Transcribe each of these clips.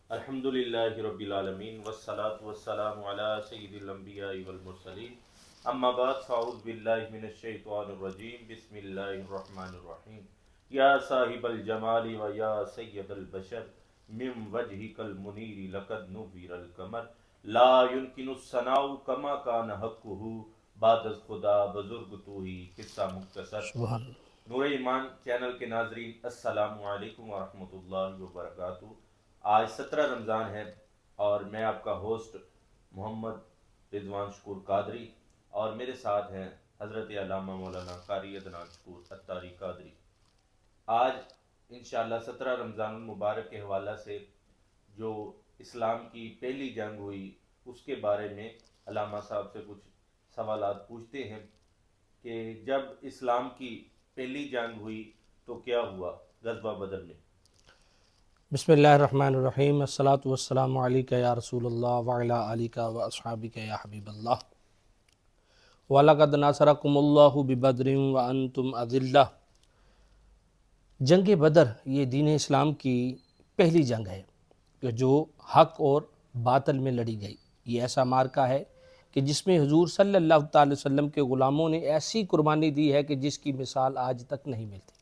الحمدللہ رب العالمین والصلاة والسلام علی سید الانبیاء والمرسلین اما بعد فاعوذ باللہ من الشیطان الرجیم بسم اللہ الرحمن الرحیم یا صاحب الجمال و یا سید البشر من وجہک المنیر لقد نویر القمر لا يمکن الثناء کما کان حقہ بعد از خدا بزرگ تو ہی قصہ مختصر۔ سبحان اللہ۔ نور ایمان چینل کے ناظرین السلام علیکم ورحمۃ اللہ وبرکاتہ۔ آج 17 رمضان ہے اور میں آپ کا ہوسٹ محمد رضوان شکور قادری اور میرے ساتھ ہیں حضرت علامہ مولانا قاری عدنان شکور عطاری قادری۔ آج انشاءاللہ 17 رمضان المبارک کے حوالہ سے جو اسلام کی پہلی جنگ ہوئی اس کے بارے میں علامہ صاحب سے کچھ سوالات پوچھتے ہیں کہ جب اسلام کی پہلی جنگ ہوئی تو کیا ہوا غزوہ بدر میں؟ بسم اللہ الرحمن الرحیم، الصلاۃ والسلام علیکہ یا رسول اللہ وعلی آلکہ و اصحابکہ یا حبیب اللہ، وَلَقَدْ نَصَرَكُمُ اللَّهُ بِبَدْرٍ وَأَنْتُمْ أَذِلَّةٌ۔ جنگ بدر یہ دین اسلام کی پہلی جنگ ہے کہ جو حق اور باطل میں لڑی گئی۔ یہ ایسا معرکہ ہے کہ جس میں حضور صلی اللہ تعالی وسلم کے غلاموں نے ایسی قربانی دی ہے کہ جس کی مثال آج تک نہیں ملتی۔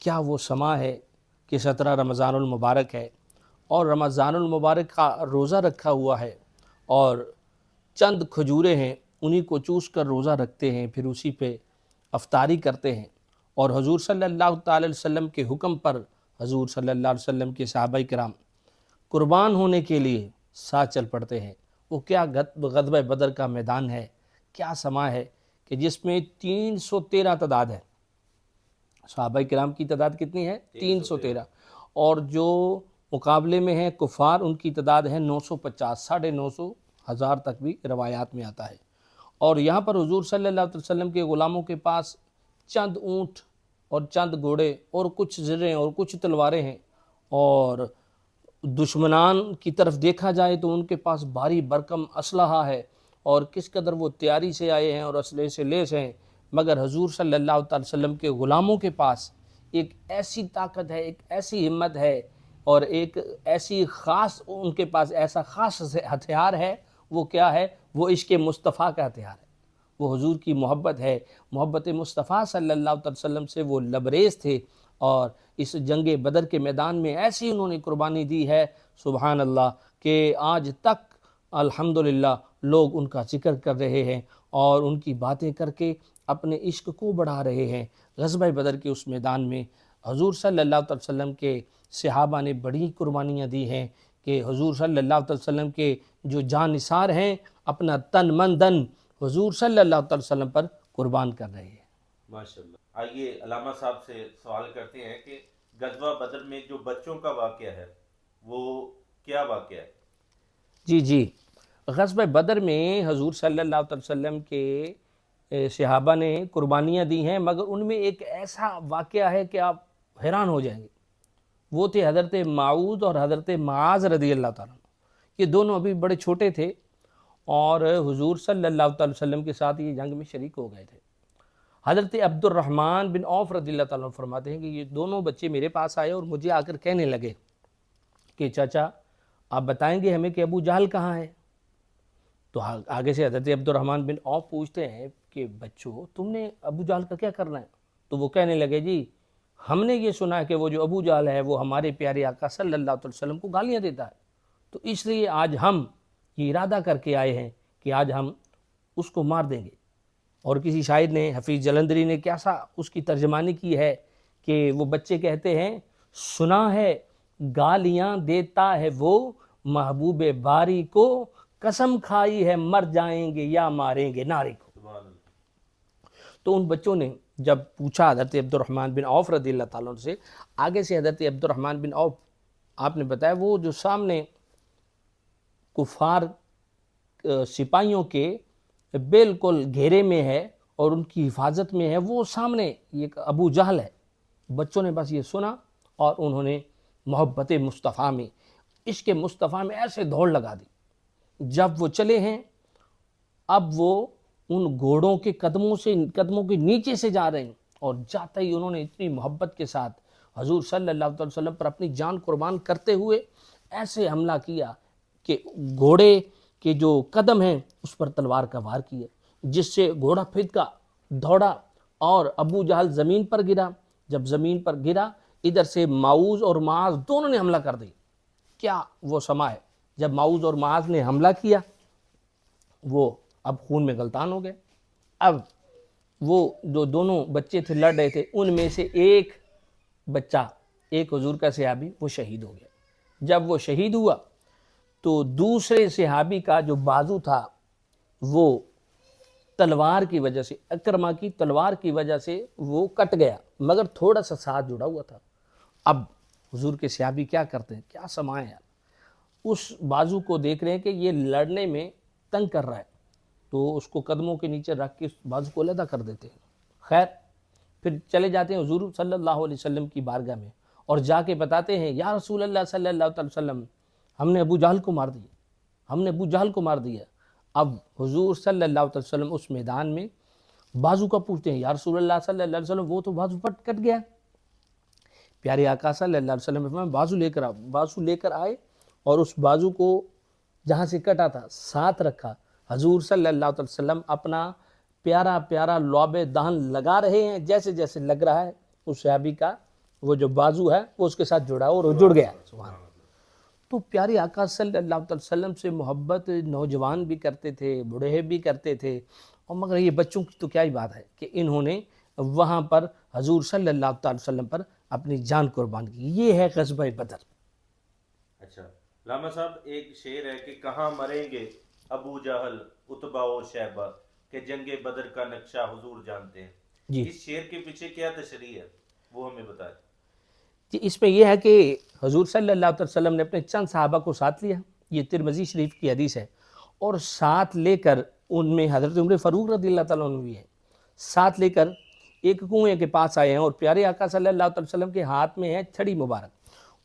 کیا وہ سما ہے کہ 17 رمضان المبارک ہے اور رمضان المبارک کا روزہ رکھا ہوا ہے اور چند کھجوریں ہیں انہی کو چوس کر روزہ رکھتے ہیں، پھر اسی پہ افطاری کرتے ہیں، اور حضور صلی اللہ تعالی وسلم کے حکم پر حضور صلی اللہ علیہ وسلم کے صحابہ کرام قربان ہونے کے لیے ساتھ چل پڑتے ہیں۔ وہ کیا غزوہ بدر کا میدان ہے، کیا سما ہے کہ جس میں 313 تعداد ہے۔ صحابہ کرام کی تعداد کتنی ہے؟ 313، اور جو مقابلے میں ہیں کفار ان کی تعداد ہے 950، 950 ہزار تک بھی روایات میں آتا ہے۔ اور یہاں پر حضور صلی اللہ علیہ وسلم کے غلاموں کے پاس چند اونٹ اور چند گھوڑے اور کچھ زریں اور کچھ تلواریں ہیں، اور دشمنان کی طرف دیکھا جائے تو ان کے پاس بھاری بھرکم اسلحہ ہے اور کس قدر وہ تیاری سے آئے ہیں اور اسلحے سے لیس ہیں، مگر حضور صلی اللہ تعالی وسلم کے غلاموں کے پاس ایک ایسی طاقت ہے، ایک ایسی ہمت ہے اور ایک ایسی خاص ان کے پاس ایسا خاص ہتھیار ہے۔ وہ کیا ہے؟ وہ عشق مصطفیٰ کا ہتھیار ہے، وہ حضور کی محبت ہے۔ محبت مصطفیٰ صلی اللہ علیہ وسلم سے وہ لبریز تھے، اور اس جنگ بدر کے میدان میں ایسی انہوں نے قربانی دی ہے سبحان اللہ کہ آج تک الحمدللہ لوگ ان کا ذکر کر رہے ہیں اور ان کی باتیں کر کے اپنے عشق کو بڑھا رہے ہیں۔ غزوہ بدر کے اس میدان میں حضور صلی اللہ علیہ وسلم کے صحابہ نے بڑی قربانیاں دی ہیں کہ حضور صلی اللہ علیہ وسلم کے جو جان نثار ہیں اپنا تن من دن حضور صلی اللہ علیہ وسلم پر قربان کر رہے ہیں۔ ماشاءاللہ۔ آئیے علامہ صاحب سے سوال کرتے ہیں کہ غزوہ بدر میں جو بچوں کا واقعہ ہے وہ کیا واقعہ ہے؟ جی، غزوہ بدر میں حضور صلی اللہ علیہ وسلم کے صحابہ نے قربانیاں دی ہیں، مگر ان میں ایک ایسا واقعہ ہے کہ آپ حیران ہو جائیں گے۔ وہ تھے حضرت معوذ اور حضرت معاذ رضی اللہ تعالیٰ عنہ۔ یہ دونوں ابھی بڑے چھوٹے تھے اور حضور صلی اللہ تعالی وسلم کے ساتھ یہ جنگ میں شریک ہو گئے تھے۔ حضرت عبد الرحمن بن عوف رضی اللہ تعالیٰ عنہ فرماتے ہیں کہ یہ دونوں بچے میرے پاس آئے اور مجھے آ کر کہنے لگے کہ چاچا آپ بتائیں گے ہمیں کہ ابو جہل کہاں ہے؟ تو آگے سے حضرت عبد الرحمن بن عوف پوچھتے ہیں کہ بچوں تم نے ابو جہل کا کیا کرنا ہے؟ تو وہ کہنے لگے جی ہم نے یہ سنا ہے کہ وہ جو ابو جہل ہے وہ ہمارے پیارے آقا صلی اللہ علیہ وسلم کو گالیاں دیتا ہے، تو اس لیے آج ہم یہ ارادہ کر کے آئے ہیں کہ آج ہم اس کو مار دیں گے۔ اور کسی شاعر نے حفیظ جلندری نے کیسا اس کی ترجمانی کی ہے کہ وہ بچے کہتے ہیں سنا ہے گالیاں دیتا ہے وہ محبوب باری کو، قسم کھائی ہے مر جائیں گے یا ماریں گے ناری کو۔ تو ان بچوں نے جب پوچھا حضرت عبد الرحمن بن عوف رضی اللہ تعالیٰ عنہ سے، آگے سے حضرت عبد الرحمن بن عوف آپ نے بتایا وہ جو سامنے کفار سپاہیوں کے بالکل گھیرے میں ہے اور ان کی حفاظت میں ہے، وہ سامنے یہ ابو جہل ہے۔ بچوں نے بس یہ سنا اور انہوں نے محبت مصطفیٰ میں عشق مصطفیٰ میں ایسے دوڑ لگا دی۔ جب وہ چلے ہیں اب وہ ان گھوڑوں کے قدموں کے نیچے سے جا رہے ہیں، اور جاتے ہی انہوں نے اتنی محبت کے ساتھ حضور صلی اللہ علیہ وسلم پر اپنی جان قربان کرتے ہوئے ایسے حملہ کیا کہ گھوڑے کے جو قدم ہیں اس پر تلوار کا وار کیا، جس سے گھوڑا پھدکا، دوڑا اور ابو جہل زمین پر گرا۔ جب زمین پر گرا، ادھر سے معوذ اور معاذ دونوں نے حملہ کر دی۔ کیا وہ سما ہے، جب معوذ اور معاذ نے حملہ کیا وہ اب خون میں غلطان ہو گئے۔ اب وہ جو دونوں بچے تھے لڑ رہے تھے، ان میں سے ایک بچہ، ایک حضور کا صحابی، وہ شہید ہو گیا۔ جب وہ شہید ہوا تو دوسرے صحابی کا جو بازو تھا وہ تلوار کی وجہ سے، اکرمہ کی تلوار کی وجہ سے وہ کٹ گیا، مگر تھوڑا سا ساتھ جڑا ہوا تھا۔ اب حضور کے صحابی کیا کرتے ہیں، کیا سمائے ہیں، اس بازو کو دیکھ رہے ہیں کہ یہ لڑنے میں تنگ کر رہا ہے، تو اس کو قدموں کے نیچے رکھ کے اس بازو کو علیحدہ کر دیتے ہیں۔ خیر پھر چلے جاتے ہیں حضور صلی اللہ علیہ وسلم کی بارگاہ میں اور جا کے بتاتے ہیں یا رسول اللہ صلی اللہ علیہ وسلم، ہم نے ابو جہل کو مار دیا، ہم نے ابو جہل کو مار دیا۔ اب حضور صلی اللہ علیہ وسلم اس میدان میں بازو کا پوچھتے ہیں، یا رسول اللہ صلی اللہ علیہ وسلم وہ تو بازو پٹ کٹ گیا۔ پیارے آقا صلی اللہ علیہ وسلم نے بازو لے کر بازو لے کر آئے اور اس بازو کو جہاں سے کٹا تھا ساتھ رکھا۔ حضور صلی اللہ علیہ وسلم اپنا پیارا پیارا لعب دہن لگا رہے ہیں، جیسے جیسے لگ رہا ہے اس صحابی کا وہ جو بازو ہے وہ اس کے ساتھ جڑا اور جڑ گیا۔ سبحان اللہ۔ تو پیارے آقا صلی اللہ علیہ وسلم سے محبت نوجوان بھی کرتے تھے، بوڑھے بھی کرتے تھے، اور مگر یہ بچوں کی تو کیا ہی بات ہے کہ انہوں نے وہاں پر حضور صلی اللہ علیہ وسلم پر اپنی جان قربان کی۔ یہ ہے غزوہ بدر۔ اچھا علامہ صاحب، ایک شعر ہے کہ کہاں مریں گے ابو جہل اتبا و شیبہ، کہ جنگ بدر کا نقشہ حضور جانتے ہیں۔ جی اس شعر کے پیچھے کیا تشریح ہے وہ ہمیں بتائیں۔ جی، اس میں یہ ہے کہ حضور صلی اللہ علیہ وسلم نے اپنے چند صحابہ کو ساتھ لیا، یہ ترمذی شریف کی حدیث ہے، اور ساتھ لے کر ان میں حضرت عمر فاروق رضی اللہ تعالیٰ عنہ بھی ہے، ساتھ لے کر ایک کنویں کے پاس آئے ہیں اور پیارے آقا صلی اللہ علیہ وسلم کے ہاتھ میں ہے چھڑی مبارک۔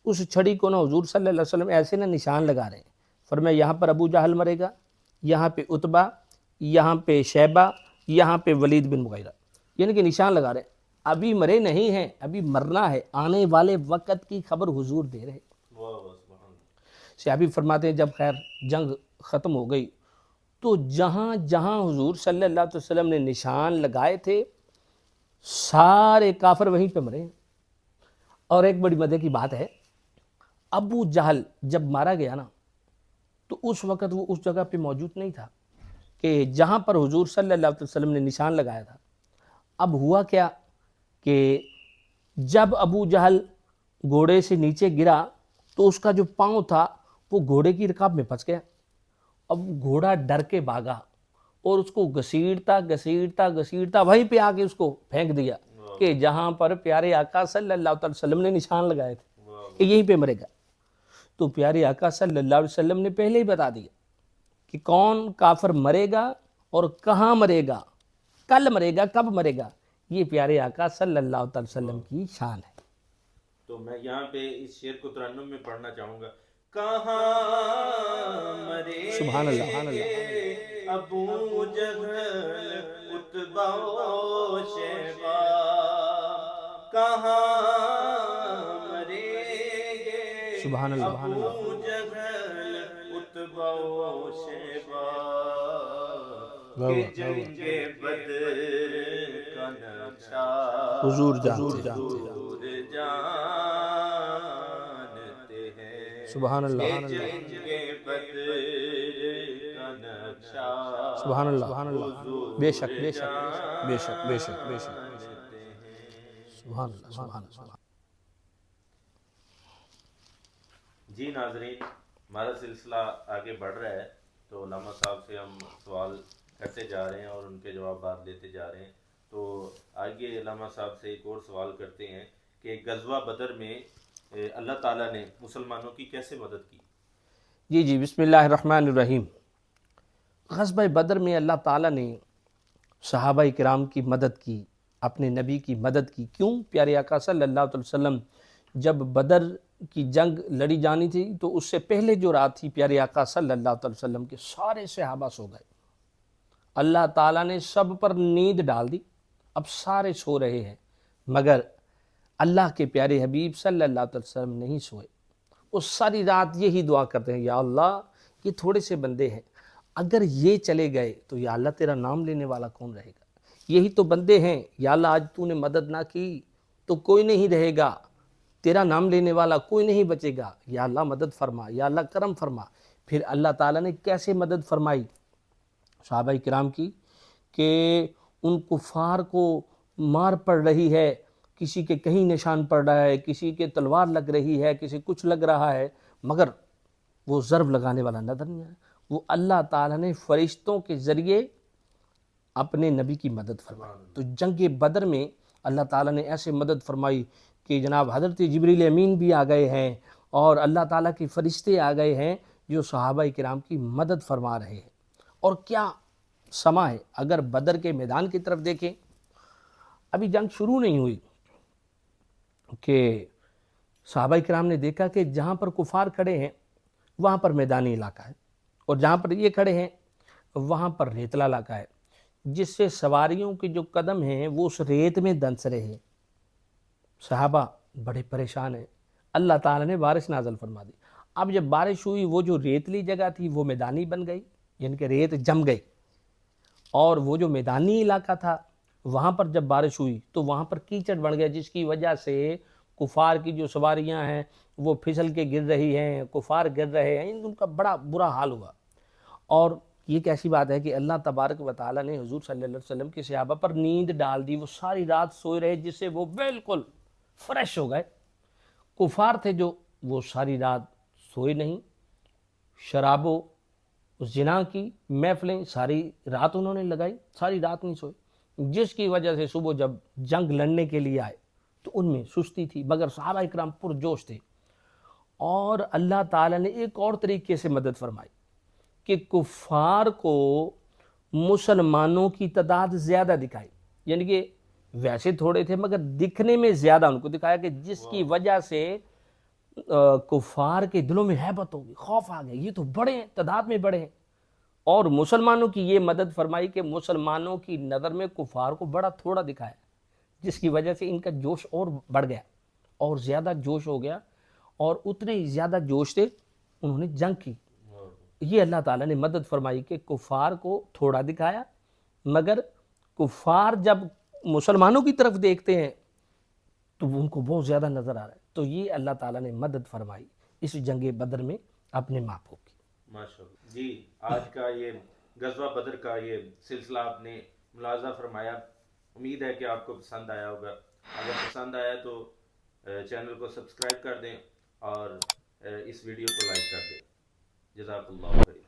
اس چھڑی کو نا حضور صلی اللہ علیہ وسلم ایسے نا نشان لگا رہے ہیں، فرمایا یہاں پر ابو جہل مرے گا، یہاں پہ اتبا، یہاں پہ شیبہ، یہاں پہ ولید بن مغیرہ، یعنی کہ نشان لگا رہے ہیں۔ ابھی مرے نہیں ہیں، ابھی مرنا ہے، آنے والے وقت کی خبر حضور دے رہے۔ صحابی فرماتے ہیں جب خیر جنگ ختم ہو گئی تو جہاں جہاں حضور صلی اللہ علیہ وسلم نے نشان لگائے تھے سارے کافر وہیں پہ مرے۔ اور ایک بڑی مزے کی بات ہے، ابو جہل جب مارا گیا نا تو اس وقت وہ اس جگہ پہ موجود نہیں تھا کہ جہاں پر حضور صلی اللہ علیہ وسلم نے نشان لگایا تھا۔ اب ہوا کیا کہ جب ابو جہل گھوڑے سے نیچے گرا تو اس کا جو پاؤں تھا وہ گھوڑے کی رکاب میں پھنس گیا۔ اب گھوڑا ڈر کے بھاگا اور اس کو گھسیٹتا گھسیٹتا گھسیٹتا وہیں پہ آ کے اس کو پھینک دیا کہ جہاں پر پیارے آقا صلی اللہ علیہ وسلم نے نشان لگائے تھے کہ یہیں پہ مرے گا۔ تو پیارے آقا صلی اللہ علیہ وسلم نے پہلے ہی بتا دیا کہ کون کافر مرے گا اور کہاں مرے گا، کل مرے گا، کب مرے گا، یہ پیارے آقا صلی اللہ علیہ وسلم کی شان ہے۔ تو میں یہاں پہ اس شعر کو ترنم میں پڑھنا چاہوں گا، کہاں مرے سبحان اللہ، سبحان اللہ، ابو جہل اتبا و شیبہ، کہاں مرے گے سبحان اللہ، سبحان اللہ، ابو جہل اتبا و شیبہ، کہ جنگ بدر کا نقشہ حضور جانتے ہیں۔ حضور جانتے ہیں۔ سبحان اللہ، جنگ بدر کا نقشہ سبحان اللہ، سبحان اللہ، بے شک بے شک بے شک بے شک بے شک، سبحان اللہ، سبحان اللہ۔ جی ناظرین، ہمارا سلسلہ آگے بڑھ رہا ہے تو علامہ صاحب سے ہم سوال کرتے جا رہے ہیں اور ان کے جوابات لیتے جا رہے ہیں۔ تو آگے علامہ صاحب سے ایک اور سوال کرتے ہیں کہ غزوہ بدر میں اللہ تعالیٰ نے مسلمانوں کی کیسے مدد کی؟ جی جی، بسم اللہ الرحمن الرحیم۔ غزوہ بدر میں اللہ تعالیٰ نے صحابہ کرام کی مدد کی، اپنے نبی کی مدد کی۔ کیوں؟ پیارے آقا صلی اللہ علیہ وسلم جب بدر کی جنگ لڑی جانی تھی تو اس سے پہلے جو رات تھی پیارے آقا صلی اللہ علیہ وسلم کے سارے صحابہ سو گئے۔ اللہ تعالیٰ نے سب پر نیند ڈال دی، اب سارے سو رہے ہیں، مگر اللہ کے پیارے حبیب صلی اللہ علیہ وسلم نہیں سوئے۔ وہ ساری رات یہی دعا کرتے ہیں، یا اللہ یہ تھوڑے سے بندے ہیں، اگر یہ چلے گئے تو یا اللہ تیرا نام لینے والا کون رہے گا؟ یہی تو بندے ہیں، یا اللہ آج تو نے مدد نہ کی تو کوئی نہیں رہے گا، تیرا نام لینے والا کوئی نہیں بچے گا، یا اللہ مدد فرما، یا اللہ کرم فرما۔ پھر اللہ تعالیٰ نے کیسے مدد فرمائی صحابہ کرام کی، کہ ان کفار کو مار پڑ رہی ہے، کسی کے کہیں نشان پڑ رہا ہے، کسی کے تلوار لگ رہی ہے، کسی کچھ لگ رہا ہے، مگر وہ ضرب لگانے والا نظر نہیں آیا۔ وہ اللہ تعالیٰ نے فرشتوں کے ذریعے اپنے نبی کی مدد فرمائی۔ تو جنگ بدر میں اللہ تعالیٰ نے ایسے مدد فرمائی کہ جناب حضرت جبریل امین بھی آ گئے ہیں اور اللہ تعالیٰ کے فرشتے آ گئے ہیں جو صحابہ کرام کی مدد فرما رہے ہیں۔ اور کیا سما ہے، اگر بدر کے میدان کی طرف دیکھیں، ابھی جنگ شروع نہیں ہوئی کہ صحابہ کرام نے دیکھا کہ جہاں پر کفار کھڑے ہیں وہاں پر میدانی علاقہ ہے، اور جہاں پر یہ کھڑے ہیں وہاں پر ریتلا علاقہ ہے، جس سے سواریوں کے جو قدم ہیں وہ اس ریت میں دنس رہے ہیں۔ صحابہ بڑے پریشان ہیں، اللہ تعالیٰ نے بارش نازل فرما دی۔ اب جب بارش ہوئی، وہ جو ریتلی جگہ تھی وہ میدانی بن گئی، یعنی کہ ریت جم گئی، اور وہ جو میدانی علاقہ تھا وہاں پر جب بارش ہوئی تو وہاں پر کیچڑ بڑھ گیا، جس کی وجہ سے کفار کی جو سواریاں ہیں وہ پھسل کے گر رہی ہیں، کفار گر رہے ہیں، ان کا بڑا برا حال ہوا۔ اور یہ کیسی بات ہے کہ اللہ تبارک و تعالیٰ نے حضور صلی اللہ علیہ وسلم کی صحابہ پر نیند ڈال دی، وہ ساری رات سوئے رہے، جس سے وہ بالکل فریش ہو گئے۔ کفار تھے جو وہ ساری رات سوئے نہیں، شراب و زنا کی محفلیں ساری رات انہوں نے لگائی، ساری رات نہیں سوئے، جس کی وجہ سے صبح جب جنگ لڑنے کے لیے آئے تو ان میں سستی تھی، مگر صحابہ اکرام پرجوش تھے۔ اور اللہ تعالیٰ نے ایک اور طریقے سے مدد فرمائی کہ کفار کو مسلمانوں کی تعداد زیادہ دکھائی، یعنی کہ ویسے تھوڑے تھے مگر دکھنے میں زیادہ ان کو دکھایا، کہ جس کی وجہ سے کفار کے دلوں میں ہیبت ہو گئی، خوف آ گیا، یہ تو بڑے ہیں، تعداد میں بڑے ہیں۔ اور مسلمانوں کی یہ مدد فرمائی کہ مسلمانوں کی نظر میں کفار کو بڑا تھوڑا دکھایا، جس کی وجہ سے ان کا جوش اور بڑھ گیا اور زیادہ جوش ہو گیا، اور اتنے ہی زیادہ جوش سے انہوں نے جنگ کی۔ یہ اللہ تعالیٰ نے مدد فرمائی کہ کفار کو تھوڑا دکھایا، مگر کفار جب مسلمانوں کی طرف دیکھتے ہیں تو ان کو بہت زیادہ نظر آ رہا ہے۔ تو یہ اللہ تعالیٰ نے مدد فرمائی اس جنگ بدر میں اپنے ماپوں کی۔ ماشاءاللہ جی، آج کا یہ غزوہ بدر کا یہ سلسلہ آپ نے ملاحظہ فرمایا، امید ہے کہ آپ کو پسند آیا ہوگا۔ اگر پسند آیا تو چینل کو سبسکرائب کر دیں اور اس ویڈیو کو لائک کر دیں۔ جزاک اللہ خیر۔